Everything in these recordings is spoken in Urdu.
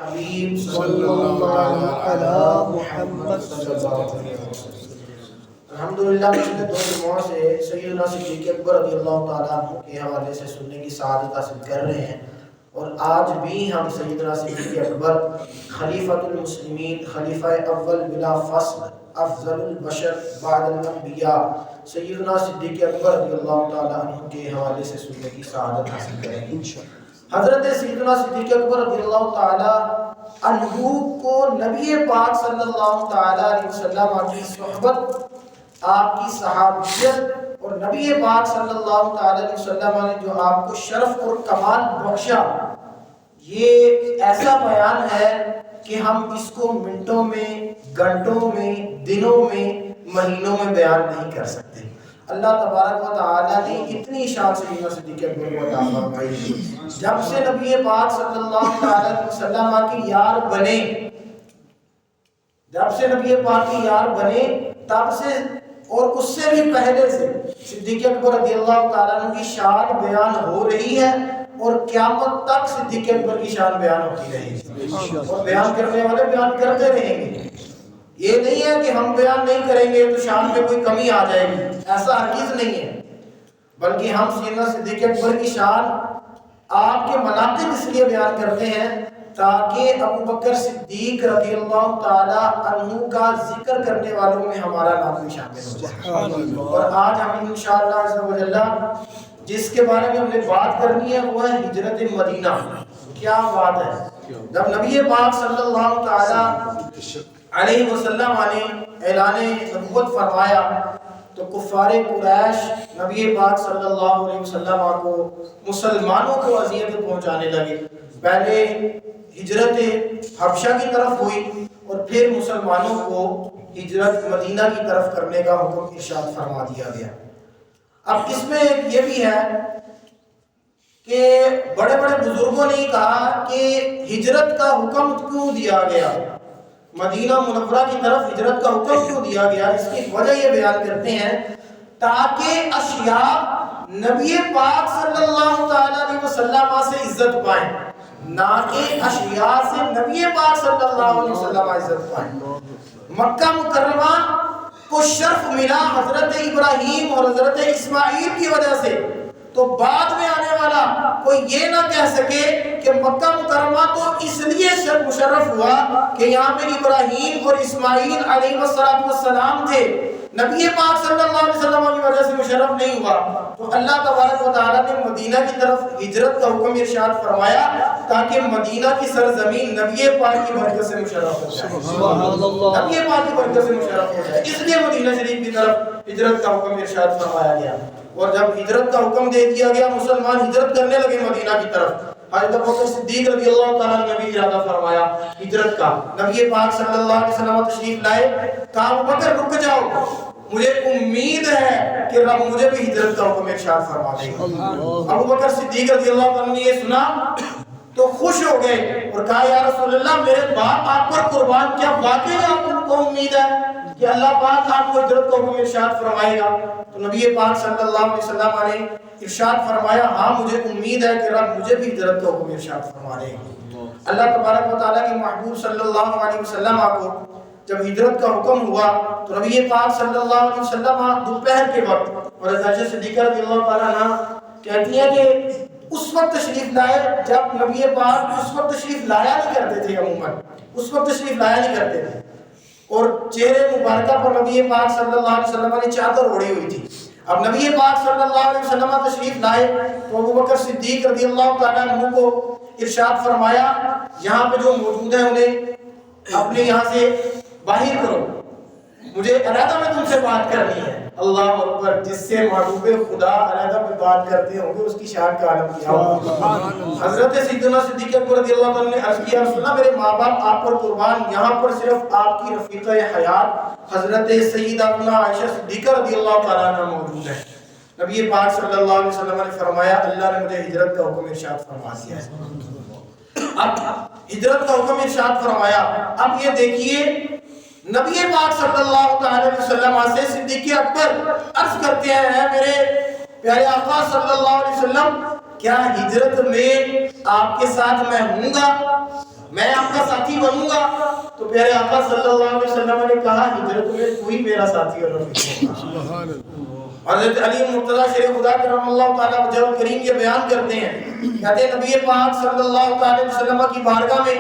حبیب صلی اللہ علی محمد صلی اللہ علیہ وسلم۔ الحمدللہ پچھلے 2 جمعوں سے سیدنا صدیق اکبر رضی اللہ تعالیٰ عنہ کے حوالے سے سننے کی سعادت حاصل کر رہے ہیں، اور آج بھی ہم سیدنا صدیق اکبر خلیفۃ المسلمین، خلیفہ اول بلا فصل، افضل البشر بعد الانبیاء سیدنا صدیق اکبر رضی اللہ تعالیٰ عنہ کے حوالے سے سننے کی سعادت حاصل کریں گے انشاءاللہ۔ حضرت سیدنا صدیق اکبر رضی اللہ تعالیٰ عنہ کو نبی پاک صلی اللہ تعالیٰ علیہ وسلم کی صحبت، آپ کی صحابیت اور نبی پاک صلی اللہ تعالیٰ علیہ وسلم نے جو آپ کو شرف اور کمال بخشا، یہ ایسا بیان ہے کہ ہم اس کو منٹوں میں، گھنٹوں میں، دنوں میں، مہینوں میں بیان نہیں کر سکتے۔ اللہ تبارک و تعالیٰ نے اتنی شان سیدنا صدیق اکبر کو عطا فرمائی۔ جب سے نبی پاک صلی اللہ تعالیٰ علیہ وسلم کی یار بنے، جب سے نبی پاک کی یار بنے، تب سے اور اس سے بھی پہلے سے صدیق اکبر رضی اللہ تعالیٰ عنہ کی شان بیان ہو رہی ہے، اور قیامت تک صدیق اکبر کی شان بیان ہوتی رہے گی، اور بیان کرنے والے بیان کرتے رہیں گے۔ یہ نہیں ہے کہ ہم بیان نہیں کریں گے تو شان میں کوئی کمی آ جائے گی، ایسا ہرگز نہیں ہے، بلکہ ہم سیدنا صدیق اکبر کی شان، آپ کے مناقب اس لیے بیان کرتے ہیں تاکہ ابو بکر صدیق رضی اللہ تعالی عنہ کا ذکر کرنے والوں میں ہمارا نام بھی شامل ہو جائے۔ اور آج ہم انشاءاللہ عز و جل جس کے بارے میں ہم نے بات کرنی ہے وہ ہے ہجرت مدینہ۔ کیا بات ہے! جب نبی پاک صلی اللہ تعالی علیہ وسلم نے اعلان نبوت فرمایا تو کفار قریش نبی پاک صلی اللہ علیہ وسلم کو، مسلمانوں کو اذیت پہنچانے لگے۔ پہلے ہجرت حبشہ کی طرف ہوئی اور پھر مسلمانوں کو ہجرت مدینہ کی طرف کرنے کا حکم ارشاد فرما دیا گیا۔ اب اس میں یہ بھی ہے کہ بڑے بڑے بزرگوں نے کہا کہ ہجرت کا حکم کیوں دیا گیا، مدینہ منورہ کی طرف ہجرت کا حکم کیوں دیا گیا؟ اس کی وجہ یہ بیان کرتے ہیں تاکہ اشیاء نبی پاک صلی اللہ تعالیٰ علیہ وسلم سے عزت پائیں، نہ کہ اشیاء سے نبی پاک صلی اللہ علیہ وسلم عزت پائیں۔ مکہ مکرمہ کو شرف ملا حضرت ابراہیم اور حضرت اسماعیل کی وجہ سے، تو بعد میں آنے والا کوئی یہ نہ کہہ سکے کہ مکہ مکرمہ تو اس لیے مشرف ہوا کہ یہاں پہ ابراہیم اور اسماعیل علیہ السلام تھے، نبی پاک صلی اللہ علیہ وسلم کی وجہ سے مشرف نہیں ہوا۔ تو اللہ تبارک و تعالیٰ نے مدینہ کی طرف ہجرت کا حکم ارشاد فرمایا تاکہ مدینہ کی سرزمین نبی پاک کی برکت سے مشرف ہو جائے، نبی پاک کی برکت سے مشرف ہو جائے، اس لیے مدینہ شریف کی طرف ہجرت کا حکم ارشاد فرمایا گیا۔ اور جب ہجرت کا حکم دے دیا گیا، مسلمان ہجرت کرنے لگے مدینہ کی طرف۔ حضرت ابوبکر صدیق رضی اللہ تعالیٰ عنہ نے بھی ارادہ فرمایا ہجرت کا۔ نبی پاک صلی اللہ علیہ وسلم تشریف لائے، کہا ابوبکر رک جاؤ، مجھے امید ہے کہ رب مجھے بھی ہجرت کا حکم ارشاد فرما دے گا۔ ابوبکر صدیق رضی اللہ تعالیٰ نے یہ سنا تو خوش ہو گئے اور کہا یا رسول اللہ میرے باپ آپ پر قربان، کیا واقعی آپ کو امید ہے کہ اللہ پاک آپ کو ہجرت کا حکم ارشاد فرمائے گا؟ تو نبی پاک صلی اللہ علیہ وسلم نے ارشاد فرمایا ہاں مجھے امید ہے کہ رب مجھے بھی ہجرت کا حکم ارشاد فرما دے گا۔ اللہ تبارک و تعالیٰ کے محبوب صلی اللہ علیہ وسلم کو جب ہجرت کا حکم ہوا تو نبی پاک صلی اللہ علیہ وسلم دوپہر کے وقت، اور حضرت صدیقہ رضی اللہ تعالیٰ عنہ کہتی ہیں کہ اس وقت تشریف لائے جب نبی پاک اس وقت تشریف لایا نہیں کرتے تھے، عموماً اس وقت تشریف لایا نہیں کرتے تھے، اور چہرے مبارکہ پر نبی پاک صلی اللہ علیہ وسلم نے چادر اوڑھی ہوئی تھی۔ اب نبی پاک صلی اللہ علیہ وسلم تشریف لائے تو ابوبکر صدیق رضی اللہ تعالیٰ عنہ کو ارشاد فرمایا یہاں پہ جو موجود ہیں انہیں اپنے یہاں سے باہر کرو، مجھے علیحدہ میں تم سے بات کرنی ہے۔ اللہ اکبر! جس سے محبوب خدا علیحدہ میں بات کرتے ہوں گے اس کی شان کا عالم کیا ہوگا۔ حضرت سیدنا صدیق اکبر رضی اللہ عنہ نے عرض کیا رسول اللہ میرے ماں باپ آپ پر قربان، یہاں پر صرف آپ کی رفیقہ حیات حضرت سیداتنا عائشہ صدیقہ رضی اللہ تعالیٰ عنہ موجود ہے۔ نبی پاک صلی اللہ علیہ وسلم نے فرمایا اللہ نے مجھے ہجرت کا حکم ارشاد فرما دیا ہے۔ اب ہجرت کا حکم ارشاد فرمایا، اب یہ دیکھیے نبی پاک صلی اللہ علیہ وسلم سے صدیق اکبر عرض کرتے ہیں میرے پیارے آقا صلی اللہ علیہ وسلم کیا ہجرت میں آپ کے ساتھ میں ہوں گا؟ میں آپ کا ساتھی بنوں گا؟ تو پیارے آقا صلی اللہ علیہ وسلم نے کہا ہجرت میں تو ہی میرا ساتھی اور رفیق ہوگا۔ حضرت علی مرتضی شیر خدا کرم اللہ تعالیٰ وجہ کریم یہ بیان کرتے ہیں، کہتے ہیں نبی پاک صلی اللہ علیہ وسلم کی بارگاہ میں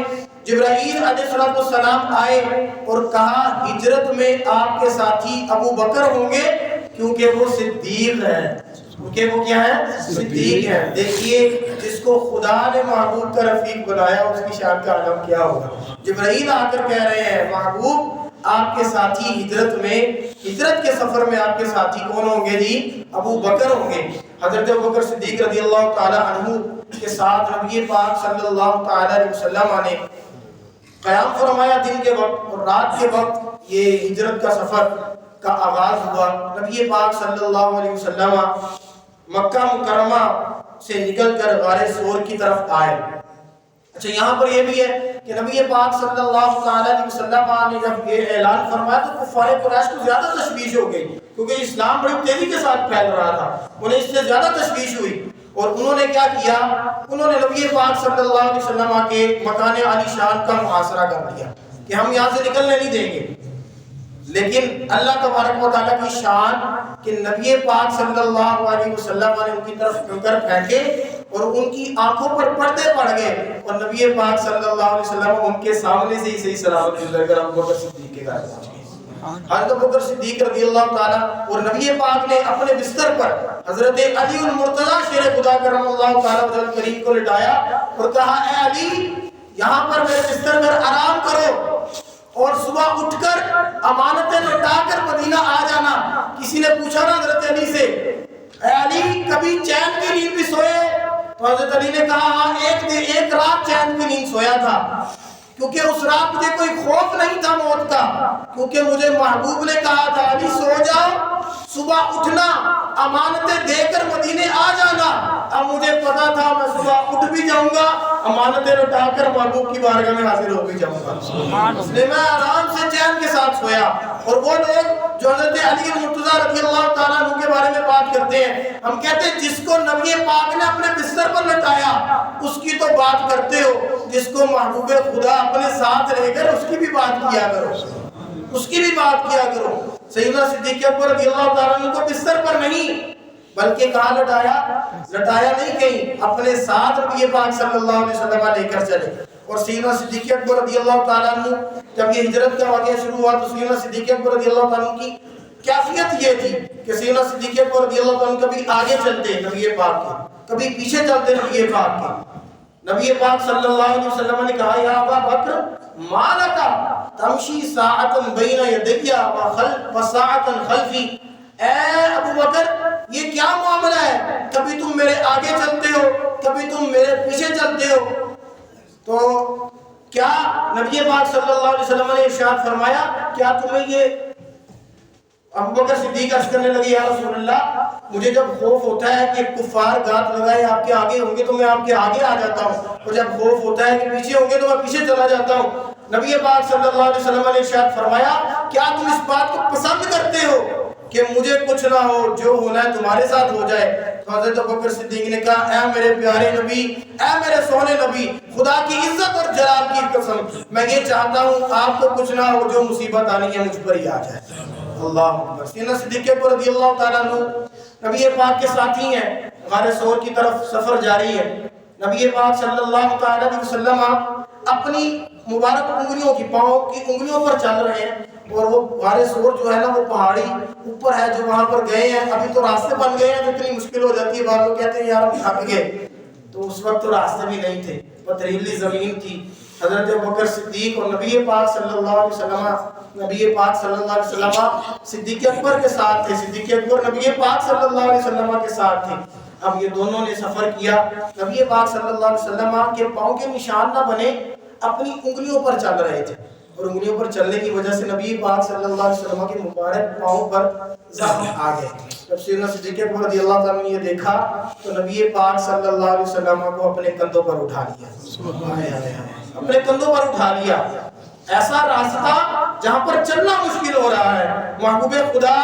جبرائیل علیہ السلام آئے اور کہا ہجرت میں آپ کے ساتھی ابو بکر ہوں گے کیونکہ وہ صدیق ہیں، کیونکہ وہ کیا ہے؟ صدیق ہیں۔ دیکھیے جس کو خدا نے محبوب کا رفیق بنایا اس کی شان کا عالم کیا ہوگا۔ جبرائیل آ کر کہہ رہے ہیں محبوب آپ کے ساتھی ہجرت میں، ہجرت کے سفر میں آپ کے ساتھی کون ہوں گے جی؟ ابو بکر ہوں گے۔ حضرت ابو بکر صدیق رضی اللہ تعالی عنہ کے ساتھ نبی پاک صلی اللہ تعالی علیہ وسلم نے قیام فرمایا دن کے وقت، اور رات کے وقت یہ ہجرت کا سفر کا آغاز ہوا۔ نبی پاک صلی اللہ علیہ وسلم مکہ مکرمہ سے نکل کر غار ثور کی طرف آئے۔ اچھا یہاں پر یہ بھی ہے کہ نبی پاک صلی اللہ علیہ وسلم نے جب یہ اعلان فرمایا تو کفار قریش کو زیادہ تشویش ہو گئی، کیونکہ اسلام بڑی تیزی کے ساتھ پھیل رہا تھا، انہیں اس سے زیادہ تشویش ہوئی، اور انہوں نے کیا کیا؟ انہوں نے نبی پاک صلی اللہ علیہ وسلم کے مکان عالی شان کا محاصرہ کر لیا کہ ہم یہاں سے نکلنے نہیں دیں گے۔ لیکن اللہ تبارک و تعالیٰ کی شان کہ نبی پاک صلی اللہ علیہ وسلم نے ان کی طرف کنکر پھینکے اور ان کی آنکھوں پر پردے پڑ گئے، اور نبی پاک صلی اللہ علیہ وسلم ان کے سامنے سے ہی صحیح سلامت گزر کر ابو بکر صدیق کے گھر پہنچ گئے۔ حضرت ابو بکر صدیق رضی اللہ تعالیٰ اور نبی پاک نے اپنے بستر پر حضرت علی المرتضی شیر خدا کرم اللہ تعالیٰ وجہ کریم کو لٹایا اور کہا اے علی یہاں پر میرے بستر پر آرام کرو، اور صبح اٹھ کر امانتیں لٹا کر مدینہ آ جانا۔ کسی نے پوچھا نا حضرت علی سے اے علی کبھی چین کی نیند بھی سوئے؟ تو حضرت علی نے کہا ہاں ایک رات چین کی نیند سویا تھا، کیونکہ اس رات مجھے کوئی خوف نہیں تھا موت کا، کیونکہ مجھے محبوب نے کہا تھا علی سو جاؤ، صبح اٹھنا، امانتیں دے کر مدینے آ جانا۔ اب مجھے پتا تھا میں صبح اٹھ بھی جاؤں گا، امانتیں لٹا کر محبوب کی بارگاہ میں حاضر ہو بھی جاؤں گا، اس لیے میں آرام سے چین کے ساتھ سویا۔ اور وہ لوگ جو حضرت علی المرتضی رضی اللہ تعالیٰ عنہ کے بارے میں بات کرتے ہیں، ہم کہتے ہیں جس کو نبی پاک نے اپنے بستر پر لٹایا اس کی تو بات کرتے ہو، جس کو محبوب خدا اپنے ساتھ رہ کر اس کی بھی بات کیا کرو، اس کی بھی بات کیا کرو۔ سیدنا صدیق اکبر رضی اللہ تعالیٰ عنہ کو بستر پر نہیں بلکہ کہاں لٹایا نہیں کہیں، اپنے ساتھ نبی پاک صلی اللہ علیہ وسلم لے کر چلے۔ اور سیدنا صدیق اکبر رضی اللہ تعالیٰ عنہ جب یہ ہجرت کا واقعہ شروع ہوا تو سیدنا صدیق اکبر رضی اللہ تعالیٰ عنہ کی کیفیت یہ تھی کہ سیدنا صدیق اکبر رضی اللہ تعالیٰ عنہ کبھی آگے چلتے نبی پاک کے، کبھی پیچھے چلتے نبی پاک کے۔ نبی پاک صلی اللہ علیہ وسلم نے کہا یا ابا بکر ما لکا تمشی ساعتا بین یدیا وساعتا خلفی، اے ابو بکر یہ کیا معاملہ ہے؟ کبھی تم میرے آگے چلتے ہو، کبھی تم میرے پیچھے چلتے ہو۔ تو کیا نبی پاک صلی اللہ علیہ وسلم نے ارشاد فرمایا کیا تمہیں یہ؟ ابو بکر صدیق عرض کرنے لگے یا رسول اللہ مجھے جب خوف ہوتا ہے کہ کفار گات لگائے آپ کے آگے ہوں گے تو میں آپ کے آگے آ جاتا ہوں، اور جب خوف ہوتا ہے کہ پیچھے ہوں گے تو میں پیچھے چلا جاتا ہوں۔ نبی پاک صلی اللہ علیہ وسلم نے ارشاد فرمایا کیا تم اس بات کو پسند کرتے ہو کہ مجھے کچھ نہ ہو، جو ہونا ہے تمہارے ساتھ ہو جائے؟ تو حضرت ابوبکر صدیق نے کہا اے میرے پیارے نبی، اے میرے سونے نبی، خدا کی عزت اور جلال کی قسم میں یہ چاہتا ہوں آپ کو کچھ نہ ہو، جو مصیبت آنی ہے مجھ پر ہی آ جائے۔ اللہ اکبر۔ سیدنا صدیق اکبر رضی اللہ تعالیٰ عنہ نبی پاک کے ساتھی ہیں، غار ثور کی طرف سفر جاری ہے۔ نبی پاک صلی اللہ تعالیٰ علیہ وسلم اپنی مبارک انگلیوں کی، پاؤں کی انگلیوں پر چل رہے ہیں، اور وہ غار ثور جو ہے نا وہ پہاڑی اوپر ہے، جو وہاں پر گئے ہیں ابھی تو راستے بن گئے ہیں، اتنی مشکل ہو جاتی ہے، بعض لوگ کہتے ہیں یار ہم تھک گئے، تو اس وقت تو راستے بھی نہیں تھے، پتھریلی زمین تھی۔ حضرت ابوبکر صدیق اور نبی پاک صلی اللہ علیہ وسلم، نبی پاک صلی اللہ علیہ وسلم صدیق اکبر کے ساتھ تھے، صدیق اکبر نبی پاک صلی اللہ علیہ وسلم کے ساتھ تھے۔ اب یہ دونوں نے سفر کیا، نبی پاک صلی اللہ علیہ وسلم کے پاؤں کے نشان نہ بنے، اپنی انگلیوں پر چل رہے تھے، اور انگلیوں پر چلنے کی وجہ سے نبی پاک صلی اللہ علیہ وسلم کے مبارک پاؤں پر زخم آ گئے۔ جب سیدنا صدیق اکبر رضی اللہ تعالیٰ نے یہ دیکھا تو نبی پاک صلی اللہ علیہ وسلم کو اپنے کندھوں پر اٹھا لیا، اپنے کندھوں پر اٹھا لیا۔ ایسا راستہ جہاں پر چلنا مشکل ہو رہا ہے، محبوب خدا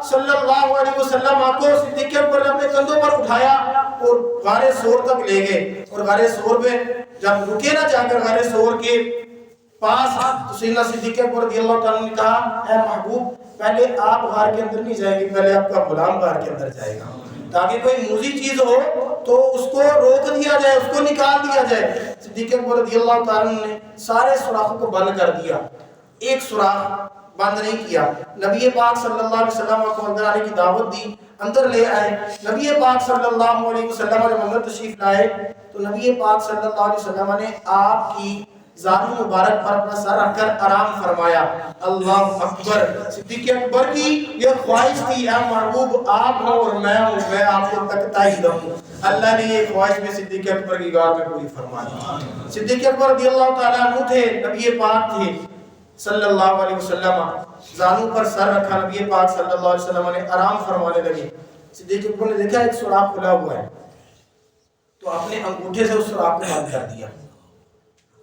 صلی اللہ علیہ وسلم کو صدیق اکبر نے اپنے کندھوں پر اٹھایا اور غار سور تک لے گئے، اور غار سور میں جب رکے نا جا کر غار سور کے پاس، تو سیدنا صدیق اکبر رضی اللہ تعالیٰ نے کہا اے محبوب پہلے آپ غار کے اندر نہیں جائیں گے، پہلے آپ کا غلام غار کے اندر جائے گا، تاکہ کوئی موذی چیز ہو تو اس کو روک دیا جائے، اس کو نکال دیا جائے۔ صدیق اکبر رضی اللہ تعالیٰ نے سارے سوراخوں کو بند کر دیا، ایک سوراخ بند نہیں کیا۔ نبی پاک صلی اللہ علیہ وسلم کو اندر آنے کی دعوت دی، اندر لے آئے۔ نبی پاک صلی اللہ علیہ وسلم جب اندر تشریف لائے تو نبی پاک صلی اللہ علیہ وسلم نے آپ کی زانو مبارک پر اپنا سر رکھ کر آرام فرمایا۔ اللہ اکبر! صدیق اکبر کی یہ خواہش تھی اے محبوب آپ ہو اور میں ہوں، میں آپ کو تکتا ہی رہوں۔ اللہ نے یہ خواہش میں صدیق اکبر کی گار میں پوری فرما دی۔ صدیق اکبر رضی اللہ تعالیٰ عنہ تھے، نبی پاک تھے صلی اللہ علیہ وسلم، زانو پر سر رکھا، نبی پاک صلی اللہ علیہ وسلم نے آرام فرمانے لگے۔ صدیق اکبر نے دیکھا ایک سوراخ کھلا ہوا ہے تو اپنے انگوٹھے سے اس سوراخ کو بند کر دیا۔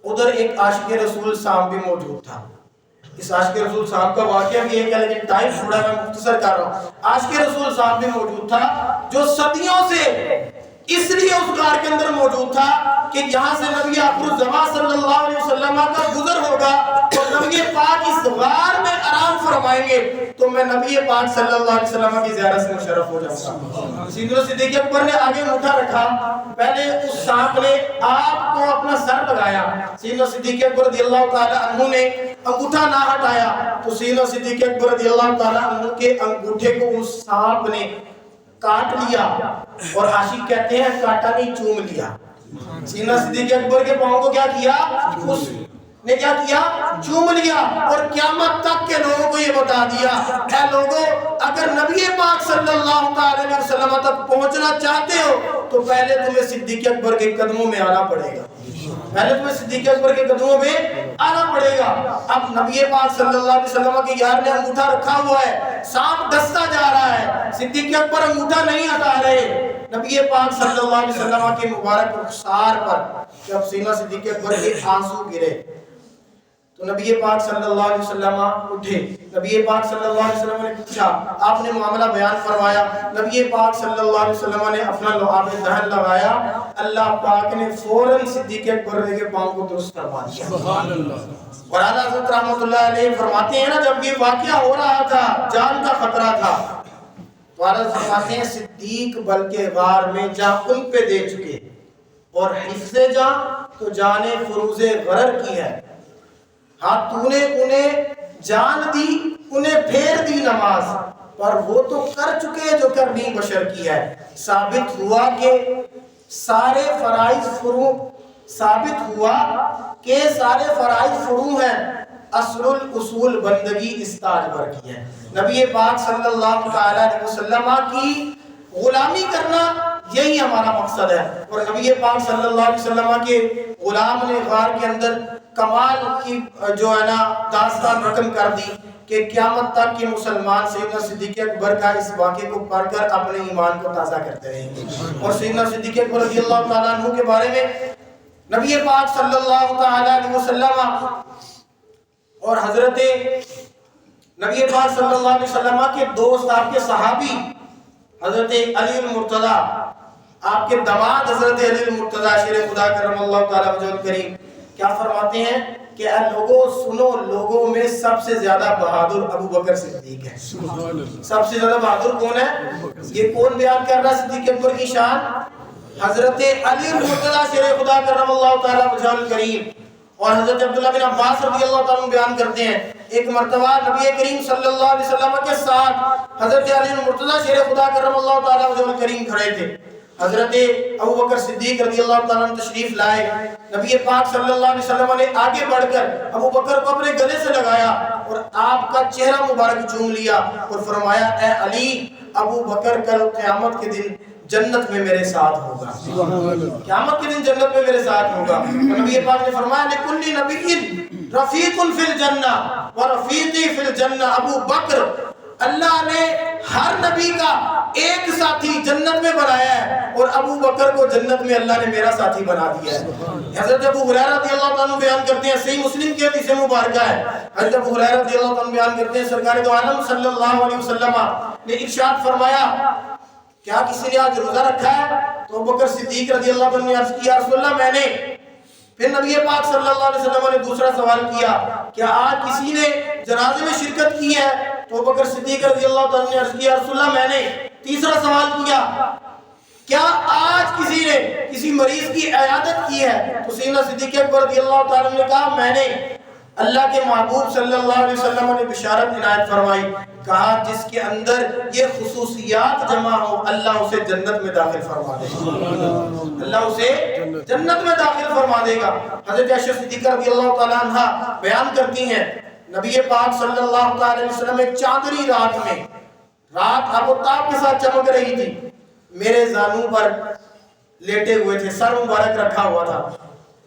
ادھر ایک عاشق رسول صاحب بھی موجود تھا۔ اس عاشق رسول صاحب کا واقعہ بھی ہے لیکن ٹائم تھوڑا میں مختصر کر رہا ہوں۔ عاشق رسول صاحب بھی موجود تھا جو صدیوں سے اس لیے اس غار کے اندر موجود تھا کہ یہاں سے نبی آخر الزمان صلی اللہ علیہ وسلم کا گزر ہوگا اور نبی پاک اس غار میں آرام فرمائیں گے تو میں نبی پاک صلی اللہ علیہ وسلم کی زیارت سے مشرف ہو جاؤں گا۔ سیدنا صدیق اکبر نے آگے انگوٹھا رکھا، پہلے اس سانپ نے آپ کو اپنا سر لگایا، سیدنا صدیق اکبر رضی اللہ تعالی عنہ نے انگوٹھا نہ ہٹایا تو سیدنا صدیق اکبر رضی اللہ تعالی عنہ کے انگوٹھے کو اس سانپ نے کاٹ لیا، اور عاشق کہتے ہیں کاٹا نہیں چوم لیا۔ سیدنا صدیق اکبر کے پاؤں کو کیا کیا؟ اس نے کیا کیا؟ چوم لیا، اور قیامت تک کے لوگوں کو یہ بتا دیا اے لوگوں اگر نبی پاک صلی اللہ علیہ وسلم تک پہنچنا چاہتے ہو تو پہلے تمہیں صدیق اکبر کے قدموں میں آنا پڑے گا، پہلے تمہیں صدیق اکبر کے قدموں میں آنا پڑے گا۔ اب نبی پاک صلی اللہ علیہ وسلم کے یار نے انگوٹھا رکھا ہوا ہے، سانپ ڈستا جا رہا ہے، صدیق اکبر انگوٹھا نہیں ہٹا رہے۔ نبی پاک صلی اللہ علیہ وسلم کے مبارک رخسار پر جب سینہ صدیق اکبر کے آنسو گرے تو نبی پاک صلی اللہ علیہ وسلم اٹھے، نبی پاک صلی اللہ علیہ وسلم نے پوچھا، آپ نے معاملہ بیان فرمایا، نبی پاک صلی اللہ علیہ وسلم نے اپنا لعاب دہن لگایا، اللہ پاک نے فوراً صدیق اکبر کے پاؤں کو درست فرما دیا۔ سبحان اللہ۔ اور اعلیٰ حضرت رحمۃ اللہ علیہ فرماتے ہیں نا جب یہ واقعہ ہو رہا تھا جان کا خطرہ تھا تو اعلیٰ فرماتے ہیں صدیق بلکہ غار میں جا ان پہ دے چکے اور حفظ جا تو جان فروز غرر کی ہے، ہاں تو نے انہیں جان دی انہیں پھیر دی نماز، پر وہ تو کر چکے جو کرنی بشر کی ہے۔ ثابت ہوا کہ سارے فرائض فروع ہیں، اصل الاصول بندگی اس تاج پر کی ہے۔ نبی پاک صلی اللہ علیہ وسلم کی غلامی کرنا یہی ہمارا مقصد ہے، اور نبی پاک صلی اللہ علیہ وسلم کے غلام نے غار کے اندر کمال کی جو ہے نا داستان رقم کر دی کہ قیامت تک کے مسلمان سیدنا صدیق اکبر کا اس واقعے کو پڑھ کر اپنے ایمان کو تازہ کرتے رہیں گے۔ اور سیدنا صدیق اکبر رضی اللہ تعالیٰ عنہ کے بارے میں نبی پاک صلی اللہ تعالیٰ علیہ وسلم اور حضرت نبی پاک صلی اللہ علیہ وسلم کے دوست آپ کے صحابی حضرت علی المرتضی، آپ کے داماد حضرت علی المرتضی شیر خدا کرم اللہ تعالیٰ وجہ الکریم کیا فرماتے ہیں کہ اے لوگوں سنو، لوگوں میں سب سے زیادہ بہادر ابو بکر صدیق ہے۔ سب سے زیادہ بہادر کون ہے؟ یہ کون بیان کر رہا ہے صدیق اکبر کی شان؟ حضرت علی المرتضی شیر خدا کرم اللہ تعالیٰ وجہ الکریم۔ اور حضرت عبداللہ بن عباس رضی اللہ تعالیٰ بیان کرتے ہیں ایک مرتبہ نبی کریم صلی اللہ علیہ وسلم کے ساتھ حضرت علی المرتضی شیر خدا کرم اللہ تعالیٰ وجہ الکریم کھڑے تھے۔ حضرت ابو بکر صدیق رضی اللہ تعالیٰ عنہ تشریف لائے، نبی پاک صلی اللہ علیہ وسلم نے آگے بڑھ کر ابو بکر کو اپنے گلے سے لگایا اور آپ کا چہرہ مبارک چوم لیا اور فرمایا اے علی، ابو بکر کل قیامت کے دن جنت میں میرے ساتھ ہوگا، قیامت کے دن جنت میں میرے ساتھ ہوگا۔ نبی پاک نے فرمایا لکل نبی رفیق فی الجنہ ورفیقی فی الجنہ ابو بکر، اللہ نے ہر نبی کا ایک ساتھی جنت میں بنایا ہے اور ابو بکر کو جنت میں اللہ نے میرا ساتھی بنا دیا ہے۔ حضرت ابو ہریرہ رضی اللہ عنہ بیان کرتے ہیں، صحیح مسلم کی حدیث مبارکہ ہے، حضرت ابو ہریرہ رضی اللہ عنہ بیان کرتے ہیں سرکار دو عالم صلی اللہ علیہ وسلم نے ارشاد فرمایا کیا کسی نے آج روزہ رکھا ہے؟ تو ابو بکر صدیق رضی اللہ عنہ نے عرض کیا یا رسول اللہ میں نے۔ پھر نبی پاک صلی اللہ علیہ وسلم نے دوسرا سوال کیا کیا آج کسی نے جنازے میں شرکت کی ہے؟ تو ابو بکر صدیق رضی اللہ عنہ نے عرض کیا یا رسول اللہ میں نے۔ تیسرا سوال کیا کیا آج کسی نے کسی مریض کی عیادت کی ہے؟ تو سیدنا صدیق اکبر رضی اللہ تعالیٰ نے کہا میں نے۔ اللہ کے محبوب صلی اللہ علیہ وسلم نے بشارت عنایت فرمائی، کہا جس کے اندر یہ خصوصیات جمع ہو اللہ اسے جنت میں داخل فرما دے گا، اللہ اسے جنت میں داخل فرما دے گا۔ حضرت عائشہ صدیقہ رضی اللہ تعالیٰ عنہ بیان کرتی ہیں نبی پاک صلی اللہ علیہ وسلم ایک چاندنی رات میں، رات آفتاب کے ساتھ چمک رہی تھی، میرے زانوں پر لیٹے ہوئے تھے، سر مبارک رکھا ہوا تھا۔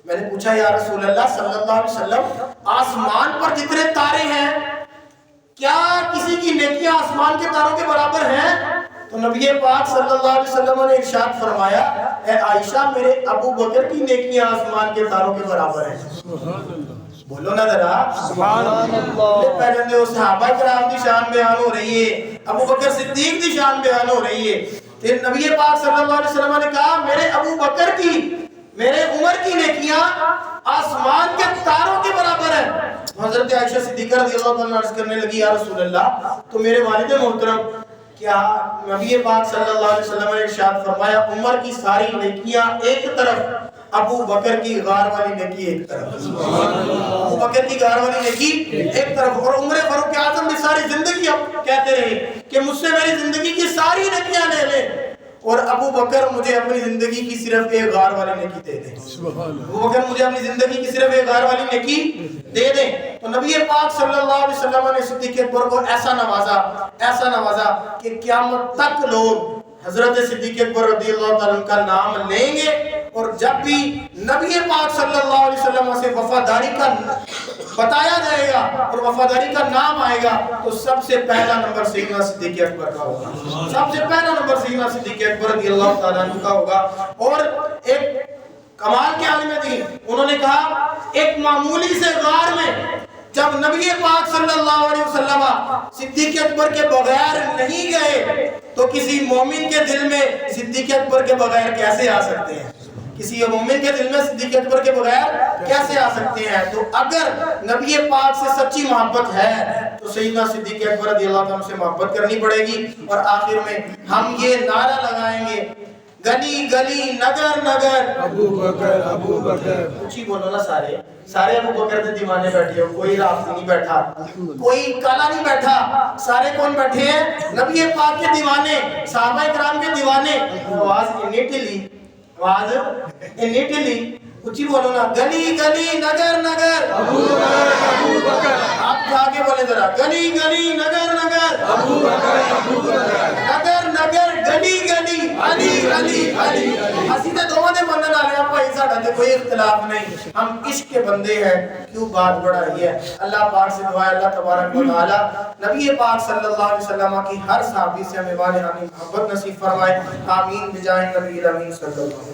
میں نے پوچھا یا رسول اللہ صلی اللہ علیہ وسلم آسمان پر جتنے تارے ہیں کیا کسی کی نیکیاں آسمان کے تاروں کے برابر ہیں؟ تو نبی پاک صلی اللہ علیہ وسلم نے ارشاد فرمایا اے عائشہ میرے ابو بکر کی نیکیاں آسمان کے تاروں کے برابر ہیں۔ بولو نا ذرا سبحان اللہ۔ پہلے صحابہ کرام کی شان بیان ہو رہی ہے، ابو بکر صدیق کی شان بیان ہو رہی ہے۔ پھر نبی پاک صلی اللہ علیہ وسلم نے کہا میرے ابو بکر کی، میرے عمر کی نیکیاں آسمان کے تاروں کے برابر ہیں۔ حضرت عائشہ صدیقہ رضی اللہ عنہا عرض کرنے لگی یا رسول اللہ تو میرے والد محترم کیا نبی پاک صلی اللہ علیہ وسلم نے ارشاد فرمایا عمر کی ساری نیکیاں ایک طرف، ابو بکر کی غار والی نیکی ایک طرف، ابو بکر کی غار والی نیکی ایک طرف۔ اور عمر فاروق اعظم بھی ساری زندگی اب کہتے رہے کہ مجھ سے میری زندگی کی ساری نیکیاں لے لے اور ابو بکر مجھے اپنی زندگی کی صرف ایک غار والی نیکی دے دیں، ابو بکر مجھے اپنی زندگی کی صرف ایک غار والی نیکی دے دیں۔ تو نبی پاک صلی اللہ علیہ وسلم نے صدیق اکبر کو ایسا نوازا کہ قیامت تک لوگ حضرت صدیق اکبر رضی اللہ تعالیٰ عنہ کا نام لیں گے، اور جب بھی نبی پاک صلی اللہ علیہ وسلم سے وفاداری کا بتایا جائے گا اور وفاداری کا نام آئے گا تو سب سے پہلا نمبر سیدنا صدیق اکبر کا ہوگا، سب سے پہلا نمبر سیدنا صدیق اکبر رضی اللہ تعالیٰ عنہ کا ہوگا۔ اور ایک کمال کے عالم دین انہوں نے کہا ایک معمولی سے غار میں جب نبی پاک صلی اللہ علیہ وسلم صدیق اکبر کے بغیر نہیں گئے تو کسی مومن کے دل میں صدیق اکبر کے بغیر کیسے آ سکتے ہیں؟ کسی مومن کے دل میں صدیق اکبر کے بغیر کیسے آ سکتے ہیں؟ تو اگر نبی پاک سے سچی محبت ہے تو سیدنا صدیق اکبر رضی اللہ عنہ سے محبت کرنی پڑے گی۔ اور آخر میں ہم یہ نعرہ لگائیں گے گلی گلی نگر نگر ابو بکر ابو بکر۔ اونچی بولو نا سارے ابو بکر کے دیوانے بیٹھے ہو، کوئی رافضی نہیں بیٹھا، کوئی کالا نہیں بیٹھا، سارے کون بیٹھے ہیں؟ نبی پاک کے دیوانے، صحابہ کرام کے دیوانے۔ آواز اتنی ٹھلی، اونچی بولو نا گلی گلی نگر نگر ابو بکر ابو بکر۔ آپ کھا کے بولے ذرا گلی گلی نگر نگر ابو بکر ابو بکر، نگر نگر گلی گلی علی علی علی۔ اسی تے دوواں دے منن والے ہیں بھائی، ساڈا تے کوئی اختلاف نہیں، ہم عشق کے بندے ہیں، کیوں بات بڑھائی ہے؟ اللہ پاک سے دعا ہے اللہ تبارک و تعالی نبی پاک صلی اللہ علیہ وسلم کی ہر صحابی سے ہمیں والہانی محبت نصیب فرمائے، آمین بجاہ نبی الامین صلی اللہ علیہ وسلم۔